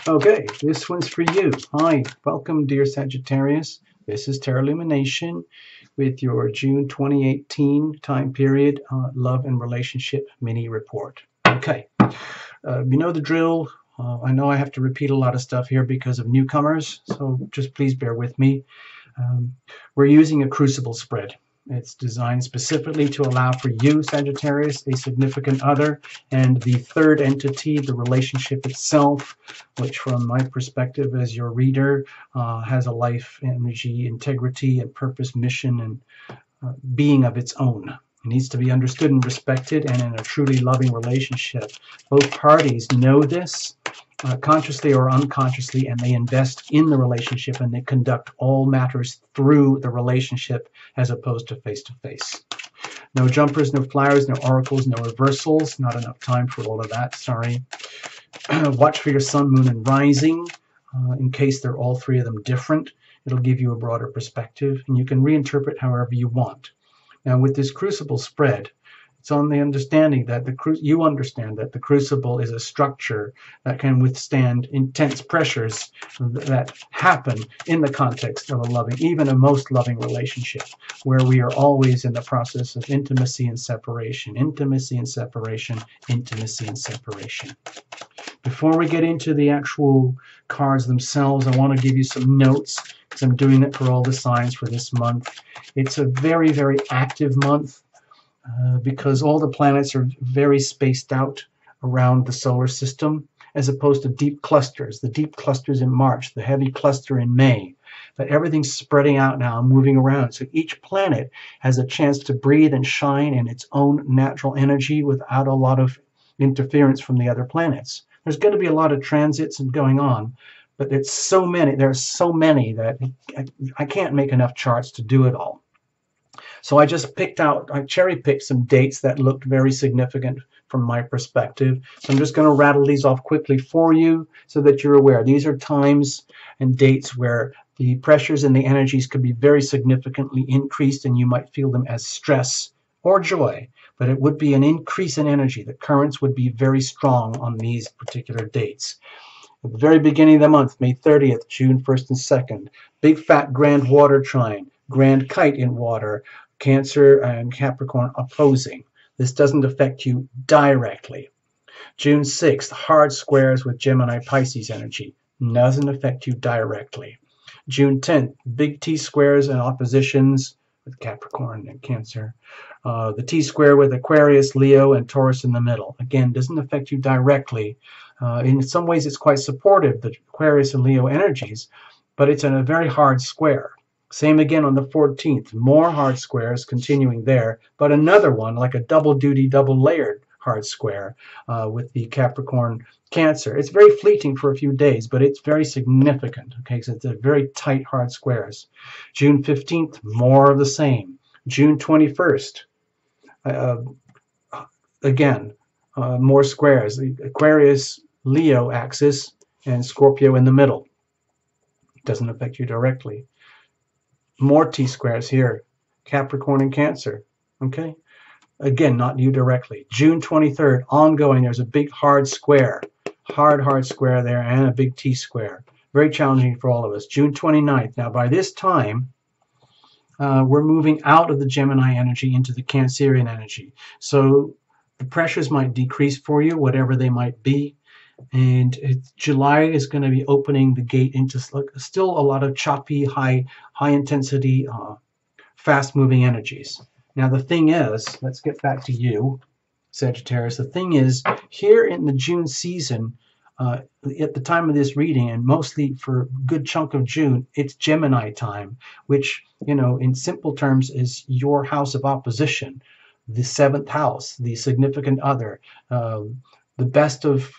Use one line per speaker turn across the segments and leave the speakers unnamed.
Okay, this one's for you. Hi, welcome, dear Sagittarius. This is Terra Lumination with your June 2018 time period love and relationship mini report. Okay, you know the drill. I know I have to repeat a lot of stuff here because of newcomers, so just please bear with me. We're using a crucible spread. It's designed specifically to allow for you, Sagittarius, a significant other, and the third entity, the relationship itself, which from my perspective as your reader has a life, energy, integrity, and purpose, mission, and being of its own. It needs to be understood and respected, and in a truly loving relationship. Both parties know this, consciously or unconsciously, and they invest in the relationship and they conduct all matters through the relationship as opposed to face to face. No jumpers, no flowers, no oracles, no reversals. Not enough time for all of that, sorry. Watch for your sun, moon, and rising in case they're all three of them different. It'll give you a broader perspective, and you can reinterpret however you want. Now, with this crucible spread, it's on the understanding that you understand that the crucible is a structure that can withstand intense pressures that happen in the context of a loving, even a most loving relationship, where we are always in the process of intimacy and separation, intimacy and separation, intimacy and separation. Before we get into the actual cards themselves, I want to give you some notes because I'm doing it for all the signs for this month. It's a very, very active month. Because all the planets are very spaced out around the solar system, as opposed to deep clusters. The deep clusters in March, the heavy cluster in May. But everything's spreading out now, moving around. So each planet has a chance to breathe and shine in its own natural energy without a lot of interference from the other planets. There's going to be a lot of transits and going on, but it's so many. There's so many that I can't make enough charts to do it all. So I just I cherry-picked some dates that looked very significant from my perspective. So I'm just going to rattle these off quickly for you so that you're aware. These are times and dates where the pressures and the energies could be very significantly increased, and you might feel them as stress or joy, but it would be an increase in energy. The currents would be very strong on these particular dates. At the very beginning of the month, May 30th, June 1st and 2nd, big fat grand water trine, grand kite in water, Cancer and Capricorn opposing. This doesn't affect you directly. June 6th, hard squares with Gemini Pisces energy. Doesn't affect you directly. June 10th, big T squares and oppositions with Capricorn and Cancer. The T square with Aquarius, Leo, and Taurus in the middle. Again, doesn't affect you directly. In some ways, it's quite supportive, the Aquarius and Leo energies, but it's in a very hard square. Same again on the 14th, more hard squares continuing there, but another one like a double duty, double layered hard square with the Capricorn Cancer. It's very fleeting for a few days, but it's very significant, okay, so it's a very tight hard squares. June 15th, more of the same. June 21st, again, more squares, the Aquarius, Leo axis, and Scorpio in the middle. Doesn't affect you directly. More T-squares here, Capricorn and Cancer, okay? Again, not you directly. June 23rd, ongoing, there's a big hard square, hard square there, and a big T-square. Very challenging for all of us. June 29th, now by this time, we're moving out of the Gemini energy into the Cancerian energy. So the pressures might decrease for you, whatever they might be. And July is going to be opening the gate into still a lot of choppy, high intensity, fast-moving energies. Now the thing is, let's get back to you, Sagittarius. The thing is, here in the June season, at the time of this reading, and mostly for a good chunk of June, it's Gemini time, which, you know, in simple terms is your house of opposition, the 7th house, the significant other, the best of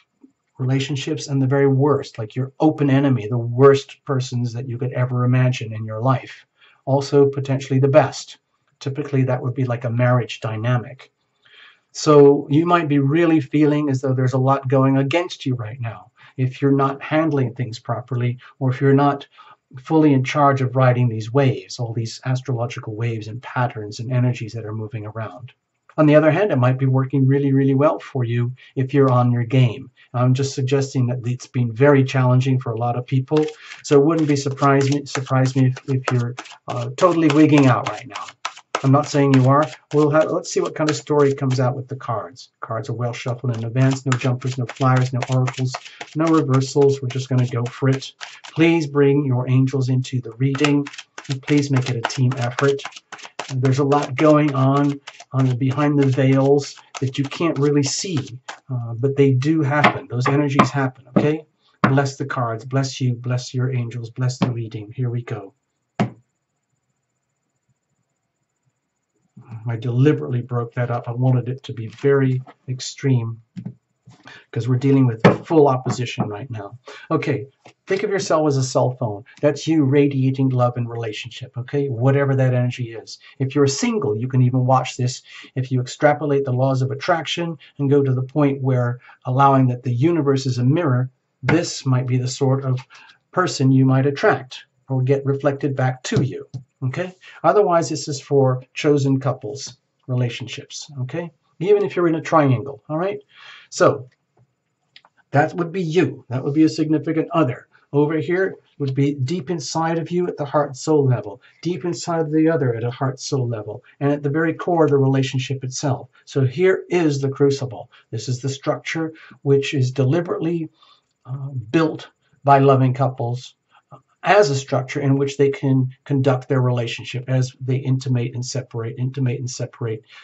relationships and the very worst, like your open enemy, the worst persons that you could ever imagine in your life. Also potentially the best. Typically that would be like a marriage dynamic. So you might be really feeling as though there's a lot going against you right now if you're not handling things properly, or if you're not fully in charge of riding these waves, all these astrological waves and patterns and energies that are moving around. On the other hand, it might be working really, really well for you if you're on your game I'm just suggesting that it's been very challenging for a lot of people. So it wouldn't be surprise me if you're totally wigging out right now. I'm not saying you are. Let's see what kind of story comes out with the cards. Cards are well shuffled in advance. No jumpers, no flyers, no oracles, no reversals. We're just going to go for it. Please bring your angels into the reading. And please make it a team effort. And there's a lot going on behind the veils that you can't really see, but they do happen. Those energies happen, okay? Bless the cards. Bless you. Bless your angels. Bless the reading. Here we go. I deliberately broke that up. I wanted it to be very extreme because we're dealing with full opposition right now. Okay, think of yourself as a cell phone. That's you radiating love and relationship, okay? Whatever that energy is. If you're single, you can even watch this. If you extrapolate the laws of attraction and go to the point where allowing that the universe is a mirror, this might be the sort of person you might attract or get reflected back to you. Okay. Otherwise, this is for chosen couples, relationships. Okay. Even if you're in a triangle. All right. So that would be you. That would be a significant other. Over here would be deep inside of you at the heart soul level, deep inside of the other at a heart soul level, and at the very core of the relationship itself. So here is the crucible. This is the structure which is deliberately built by loving couples as a structure in which they can conduct their relationship as they intimate and separate,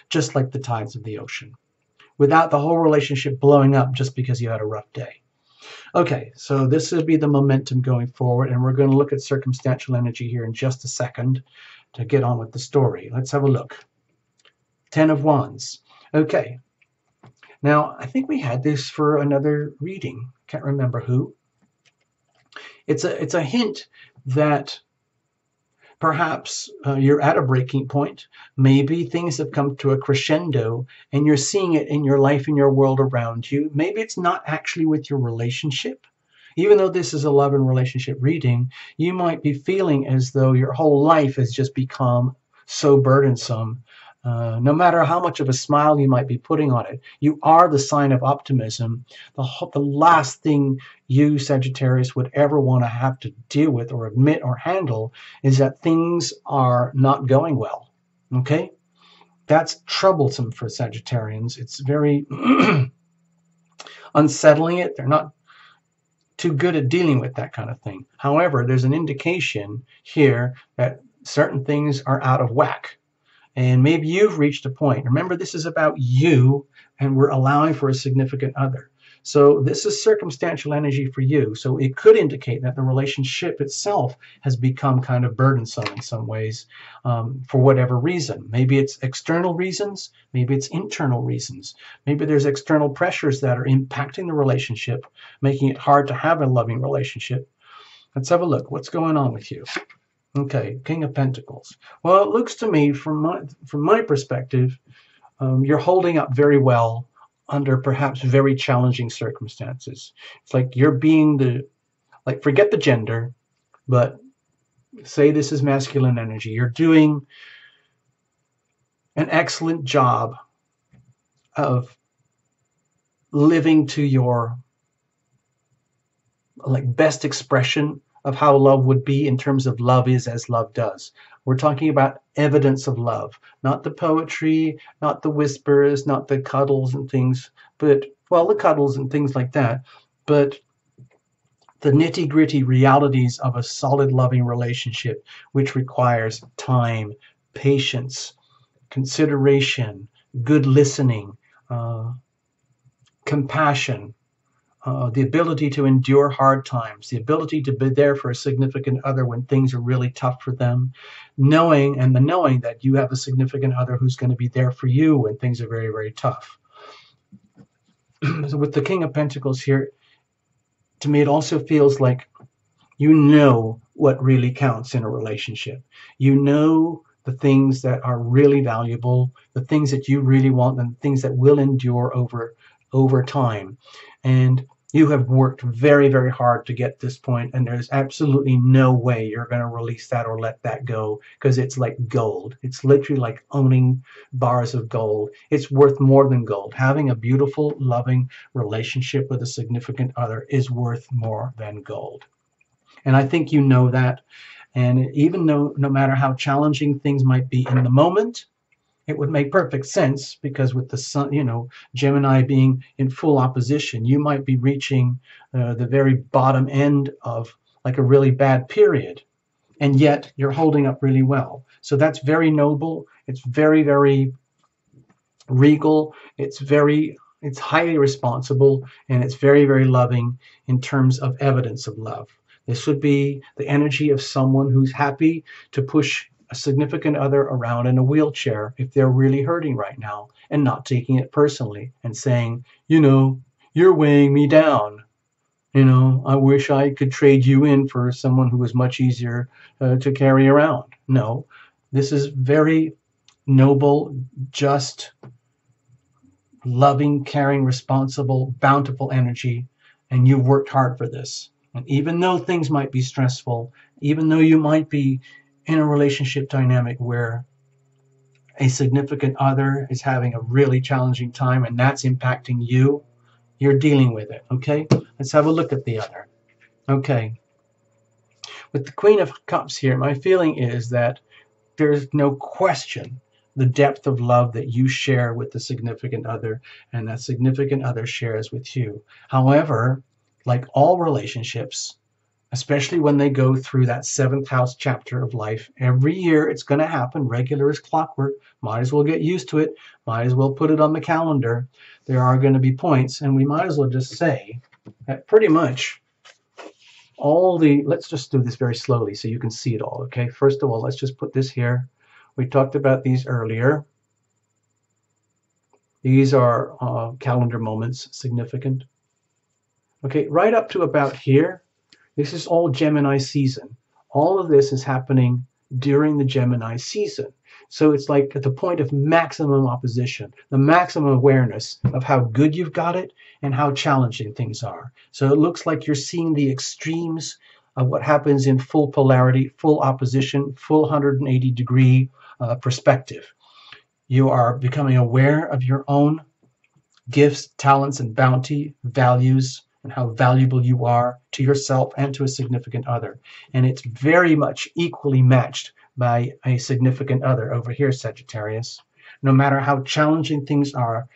just like the tides of the ocean, without the whole relationship blowing up just because you had a rough day. Okay, so this would be the momentum going forward, and we're going to look at circumstantial energy here in just a second to get on with the story. Let's have a look. 10 of Wands. Okay, now I think we had this for another reading. Can't remember who. It's a hint that perhaps you're at a breaking point. Maybe things have come to a crescendo and you're seeing it in your life, in your world around you. Maybe it's not actually with your relationship. Even though this is a love and relationship reading, you might be feeling as though your whole life has just become so burdensome. No matter how much of a smile you might be putting on it, you are the sign of optimism. The last thing you, Sagittarius, would ever want to have to deal with or admit or handle is that things are not going well. Okay? That's troublesome for Sagittarians. It's very unsettling. They're not too good at dealing with that kind of thing. However, there's an indication here that certain things are out of whack. And maybe you've reached a point. Remember, this is about you, and we're allowing for a significant other. So this is circumstantial energy for you. So it could indicate that the relationship itself has become kind of burdensome in some ways for whatever reason. Maybe it's external reasons. Maybe it's internal reasons. Maybe there's external pressures that are impacting the relationship, making it hard to have a loving relationship. Let's have a look. What's going on with you? Okay, King of Pentacles. Well, it looks to me, from my perspective, you're holding up very well under perhaps very challenging circumstances. It's like you're being forget the gender, but say this is masculine energy. You're doing an excellent job of living to your best expression of how love would be in terms of love is as love does. We're talking about evidence of love, not the poetry, not the whispers, not the cuddles and things, but, well, the cuddles and things like that, but the nitty-gritty realities of a solid, loving relationship, which requires time, patience, consideration, good listening, compassion, the ability to endure hard times, the ability to be there for a significant other when things are really tough for them, knowing that you have a significant other who's going to be there for you when things are very, very tough. So with the King of Pentacles here, to me it also feels like you know what really counts in a relationship. You know the things that are really valuable, the things that you really want, and the things that will endure over time. And You have worked very, very hard to get this point, and there's absolutely no way you're going to release that or let that go, because it's like gold. It's literally like owning bars of gold. It's worth more than gold. Having a beautiful, loving relationship with a significant other is worth more than gold. And I think you know that. And even though, no matter how challenging things might be in the moment, it would make perfect sense, because with the sun, Gemini being in full opposition, you might be reaching the very bottom end of like a really bad period, and yet you're holding up really well. So that's very noble. It's very, very regal. It's highly responsible, and it's very, very loving in terms of evidence of love. This would be the energy of someone who's happy to push a significant other around in a wheelchair if they're really hurting right now, and not taking it personally and saying, you're weighing me down. I wish I could trade you in for someone who was much easier to carry around. No, this is very noble, just, loving, caring, responsible, bountiful energy, and you've worked hard for this. And even though things might be stressful, even though you might be in a relationship dynamic where a significant other is having a really challenging time and that's impacting you, you're dealing with it, okay? Let's have a look at the other. Okay. With the Queen of Cups here, my feeling is that there's no question the depth of love that you share with the significant other, and that significant other shares with you. However, like all relationships, especially when they go through that 7th house chapter of life, every year it's going to happen, regular as clockwork. Might as well get used to it. Might as well put it on the calendar. There are going to be points, and we might as well just say that pretty much let's just do this very slowly so you can see it all, okay? First of all, let's just put this here. We talked about these earlier. These are calendar moments, significant. Okay, right up to about here, this is all Gemini season. All of this is happening during the Gemini season. So it's like at the point of maximum opposition, the maximum awareness of how good you've got it and how challenging things are. So it looks like you're seeing the extremes of what happens in full polarity, full opposition, full 180-degree perspective. You are becoming aware of your own gifts, talents, and bounty, values, and how valuable you are to yourself and to a significant other. And it's very much equally matched by a significant other over here, Sagittarius. No matter how challenging things are,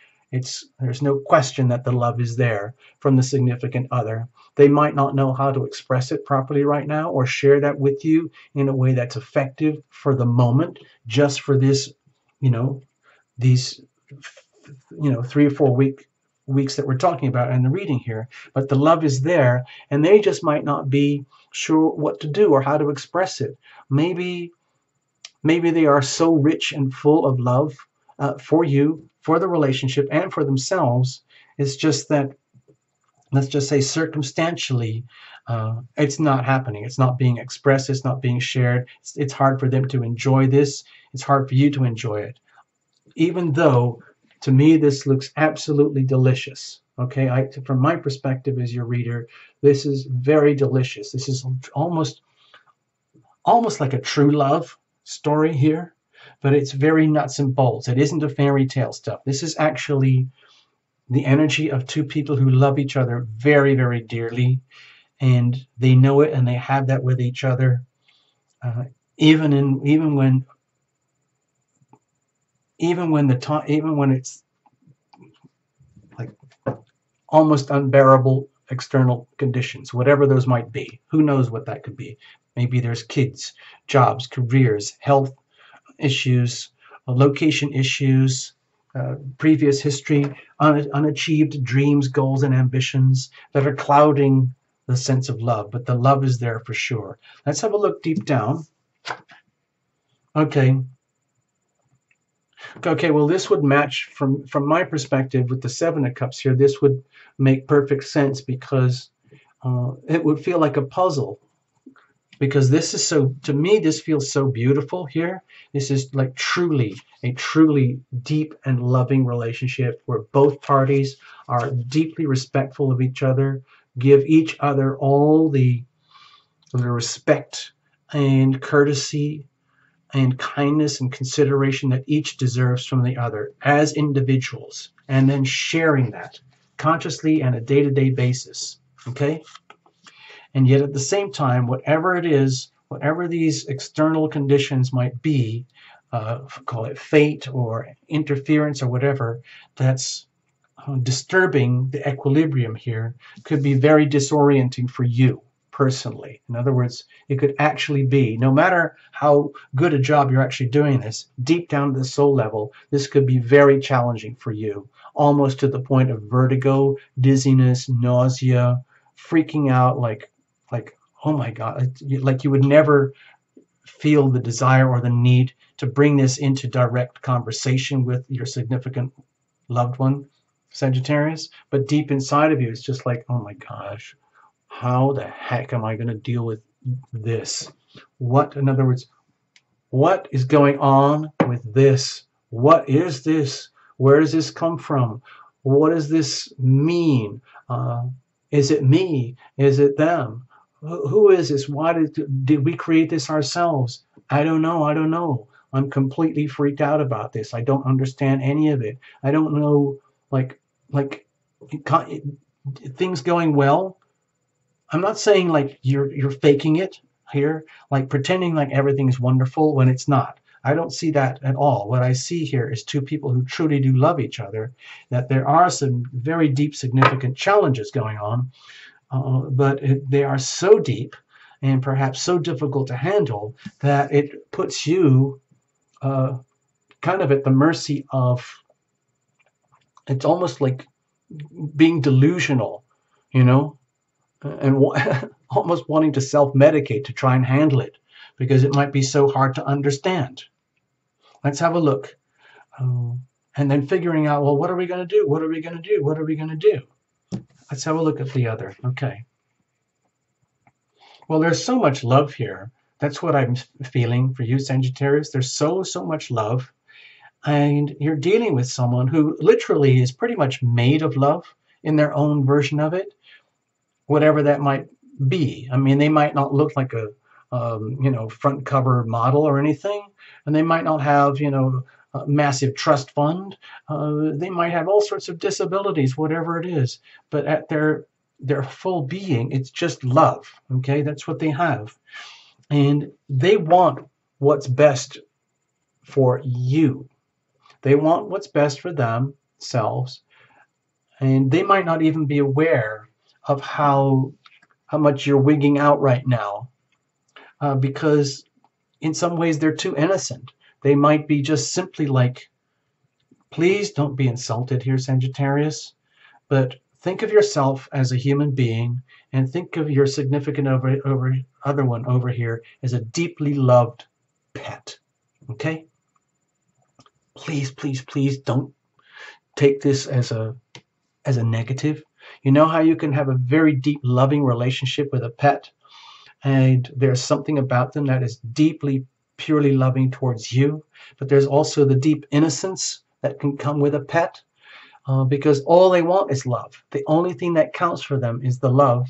there's no question that the love is there from the significant other. They might not know how to express it properly right now or share that with you in a way that's effective for the moment, just for this, these 3 or 4 weeks that we're talking about in the reading here. But the love is there, and they just might not be sure what to do or how to express it. Maybe they are so rich and full of love for you, for the relationship, and for themselves. It's just that, let's just say circumstantially, it's not happening. It's not being expressed. It's not being shared. It's hard for them to enjoy this. It's hard for you to enjoy it. Even though, to me, this looks absolutely delicious. Okay, from my perspective as your reader, this is very delicious. This is almost like a true love story here, but it's very nuts and bolts. It isn't a fairy tale stuff. This is actually the energy of two people who love each other very, very dearly, and they know it, and they have that with each other, even when it's like almost unbearable external conditions, whatever those might be. Who knows what that could be? Maybe there's kids, jobs, careers, health issues, location issues, previous history, unachieved dreams, goals, and ambitions that are clouding the sense of love. But the love is there for sure. Let's have a look deep down. Okay, well, this would match from my perspective with the 7 of Cups here. This would make perfect sense, because it would feel like a puzzle. Because this is so, to me, this feels so beautiful here. This is like truly a truly deep and loving relationship where both parties are deeply respectful of each other, give each other all the respect and courtesy and kindness and consideration that each deserves from the other as individuals, and then sharing that consciously on a day-to-day basis. Okay? And yet at the same time, whatever it is, whatever these external conditions might be, call it fate or interference or whatever, that's disturbing the equilibrium here, could be very disorienting for you personally. In other words, it could actually be, no matter how good a job you're actually doing this, deep down to the soul level, this could be very challenging for you, almost to the point of vertigo, dizziness, nausea, freaking out, like, oh my God, like you would never feel the desire or the need to bring this into direct conversation with your significant loved one, Sagittarius. But deep inside of you, it's just like, oh my gosh, how the heck am I going to deal with this? What, in other words, what is going on with this? What is this? Where does this come from? What does this mean? Is it me? Is it them? Who is this? Why did we create this ourselves? I don't know. I don't know. I'm completely freaked out about this. I don't understand any of it. I don't know, like things going well. I'm not saying like you're faking it here, like pretending like everything's wonderful when it's not. I don't see that at all. What I see here is two people who truly do love each other, that there are some very deep, significant challenges going on, but they are so deep and perhaps so difficult to handle that it puts you kind of at the mercy of, it's almost like being delusional, you know, and almost wanting to self-medicate to try and handle it because it might be so hard to understand. Let's have a look. And then figuring out, well, what are we going to do? What are we going to do? What are we going to do? Let's have a look at the other. Okay. Well, there's so much love here. That's what I'm feeling for you, Sagittarius. There's so much love. And you're dealing with someone who literally is pretty much made of love in their own version of it, whatever that might be. I mean, they might not look like a front cover model or anything, and they might not have, a massive trust fund. They might have all sorts of disabilities, whatever it is, but at their full being, it's just love. Okay, that's what they have, and they want what's best for you. They want what's best for themselves, and they might not even be aware of how much you're wigging out right now, because in some ways they're too innocent. They might be just simply like, please don't be insulted here, Sagittarius, but think of yourself as a human being and think of your significant other one over here as a deeply loved pet. Okay? Please, please, please don't take this as a negative. You know how you can have a very deep, loving relationship with a pet, and there's something about them that is deeply, purely loving towards you, but there's also the deep innocence that can come with a pet, because all they want is love. The only thing that counts for them is the love.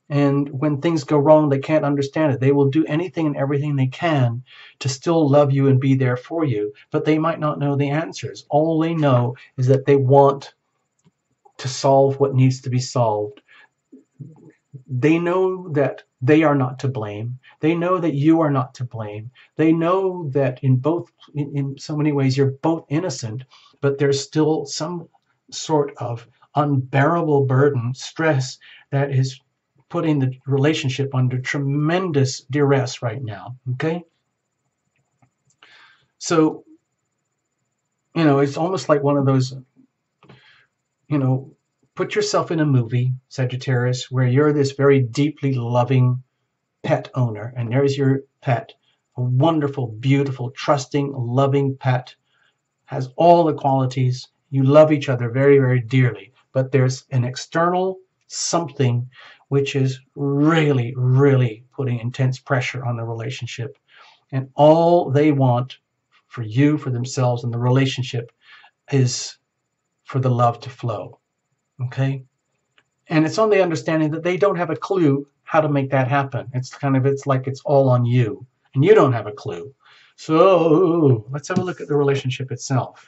And when things go wrong, they can't understand it. They will do anything and everything they can to still love you and be there for you, but they might not know the answers. All they know is that they want to solve what needs to be solved. They know that they are not to blame. They know that you are not to blame. They know that in so many ways, you're both innocent, but there's still some sort of unbearable burden, stress that is putting the relationship under tremendous duress right now. Okay? So, it's almost like one of those, put yourself in a movie, Sagittarius, where you're this very deeply loving pet owner, and there's your pet, a wonderful, beautiful, trusting, loving pet, has all the qualities. You love each other very, very dearly, but there's an external something which is really, really putting intense pressure on the relationship. And all they want for you, for themselves, and the relationship is for the love to flow. Okay? And it's on the understanding that they don't have a clue how to make that happen. It's like it's all on you, and you don't have a clue. So let's have a look at the relationship itself.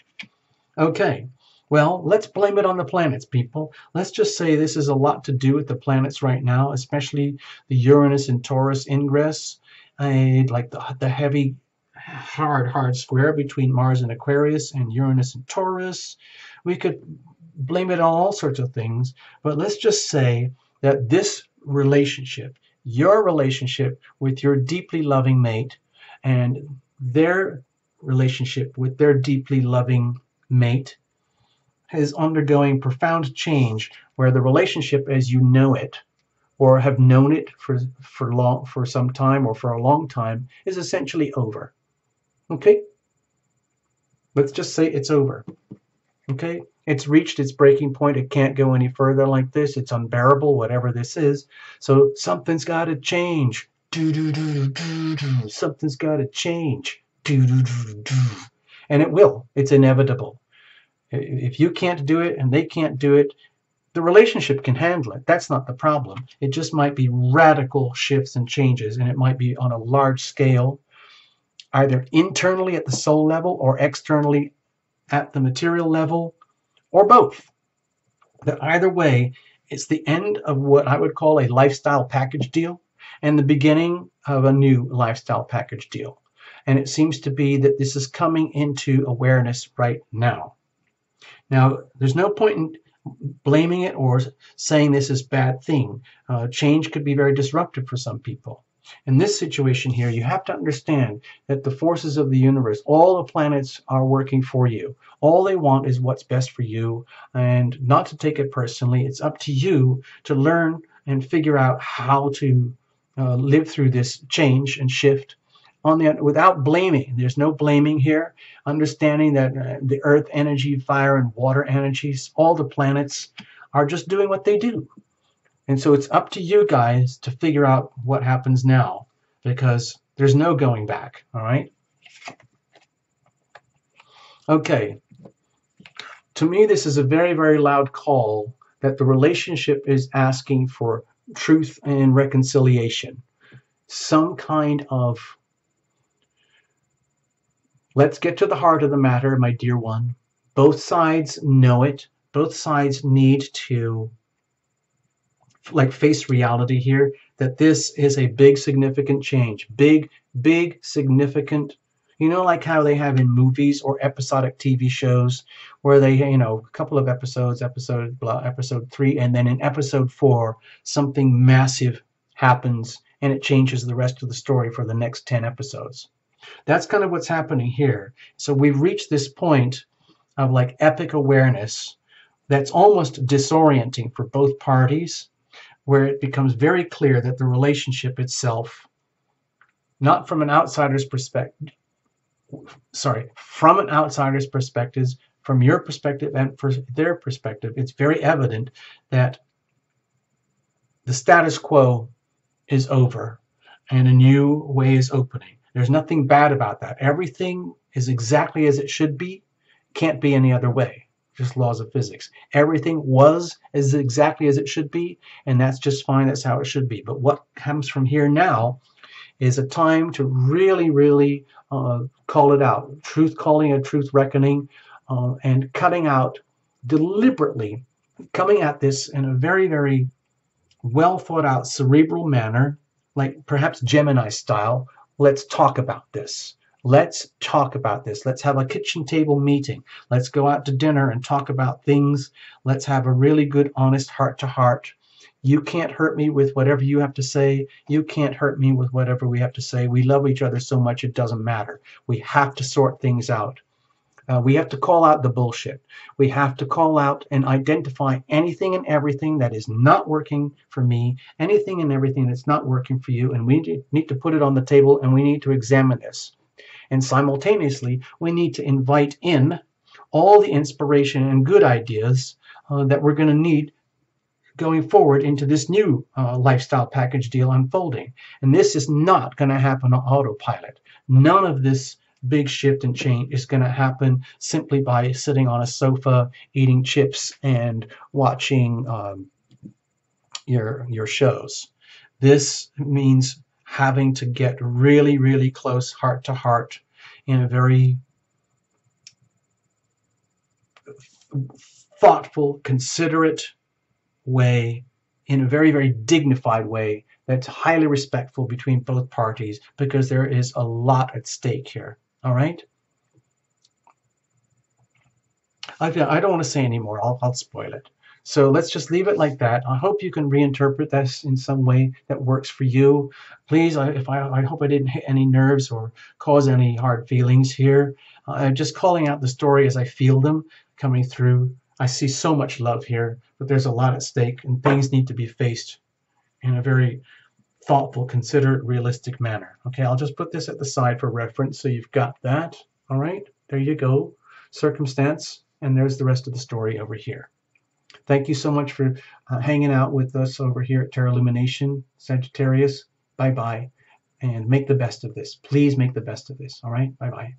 Okay, well, let's blame it on the planets, people. Let's just say this is a lot to do with the planets right now, especially the Uranus and Taurus ingress, like the heavy, hard square between Mars and Aquarius and Uranus and Taurus. We could blame it on all sorts of things, but let's just say that this relationship, your relationship with your deeply loving mate, and their relationship with their deeply loving mate is undergoing profound change, where the relationship as you know it or have known it for some time or for a long time is essentially over. Okay? Let's just say it's over. Okay? It's reached its breaking point. It can't go any further like this. It's unbearable, whatever this is. So something's got to change. Something's got to change. And it will. It's inevitable. If you can't do it and they can't do it, the relationship can handle it. That's not the problem. It just might be radical shifts and changes, and it might be on a large scale, either internally at the soul level or externally at the material level, or both. But either way, it's the end of what I would call a lifestyle package deal and the beginning of a new lifestyle package deal. And it seems to be that this is coming into awareness right now. Now, there's no point in blaming it or saying this is a bad thing. Change could be very disruptive for some people. In this situation here, you have to understand that the forces of the universe, all the planets are working for you. All they want is what's best for you, and not to take it personally. It's up to you to learn and figure out how to live through this change and shift without blaming. There's no blaming here. Understanding that the earth energy, fire and water energies, all the planets are just doing what they do. And so it's up to you guys to figure out what happens now, because there's no going back. All right. Okay. To me, this is a very, very loud call that the relationship is asking for truth and reconciliation. Some kind of, let's get to the heart of the matter, my dear one. Both sides know it. Both sides need to face reality here, that this is a big, significant change. Big, significant. You know, like how they have in movies or episodic TV shows where they, a couple of episodes, episode 3, and then in episode 4, something massive happens and it changes the rest of the story for the next 10 episodes. That's kind of what's happening here. So we've reached this point of like epic awareness that's almost disorienting for both parties, where it becomes very clear that the relationship itself, not from an outsider's perspective, from an outsider's perspective, from your perspective and from their perspective, it's very evident that the status quo is over and a new way is opening. There's nothing bad about that. Everything is exactly as it should be. Can't be any other way. Just laws of physics. Everything is exactly as it should be, and that's just fine. That's how it should be. But what comes from here now is a time to really, really call it out. Truth calling a truth reckoning, and cutting out deliberately, coming at this in a very, very well thought out cerebral manner, like perhaps Gemini style. Let's talk about this. Let's talk about this. Let's have a kitchen table meeting. Let's go out to dinner and talk about things. Let's have a really good, honest heart-to-heart. You can't hurt me with whatever you have to say. You can't hurt me with whatever we have to say. We love each other so much it doesn't matter. We have to sort things out. We have to call out the bullshit. We have to call out and identify anything and everything that is not working for me, anything and everything that's not working for you, and we need to put it on the table, and we need to examine this. And simultaneously, we need to invite in all the inspiration and good ideas that we're going to need going forward into this new lifestyle package deal unfolding. And this is not going to happen on autopilot. None of this big shift and change is going to happen simply by sitting on a sofa, eating chips, and watching your shows. This means having to get really, really close heart to heart in a very thoughtful, considerate way, in a very, very dignified way that's highly respectful between both parties, because there is a lot at stake here. All right? I don't want to say any more. I'll spoil it. So let's just leave it like that. I hope you can reinterpret this in some way that works for you. Please, I hope I didn't hit any nerves or cause any hard feelings here. I'm just calling out the story as I feel them coming through. I see so much love here, but there's a lot at stake, and things need to be faced in a very thoughtful, considerate, realistic manner. Okay, I'll just put this at the side for reference so you've got that. All right, there you go. Circumstance, and there's the rest of the story over here. Thank you so much for hanging out with us over here at Tarot Lumination, Sagittarius. Bye-bye, and make the best of this. Please make the best of this. All right, bye-bye.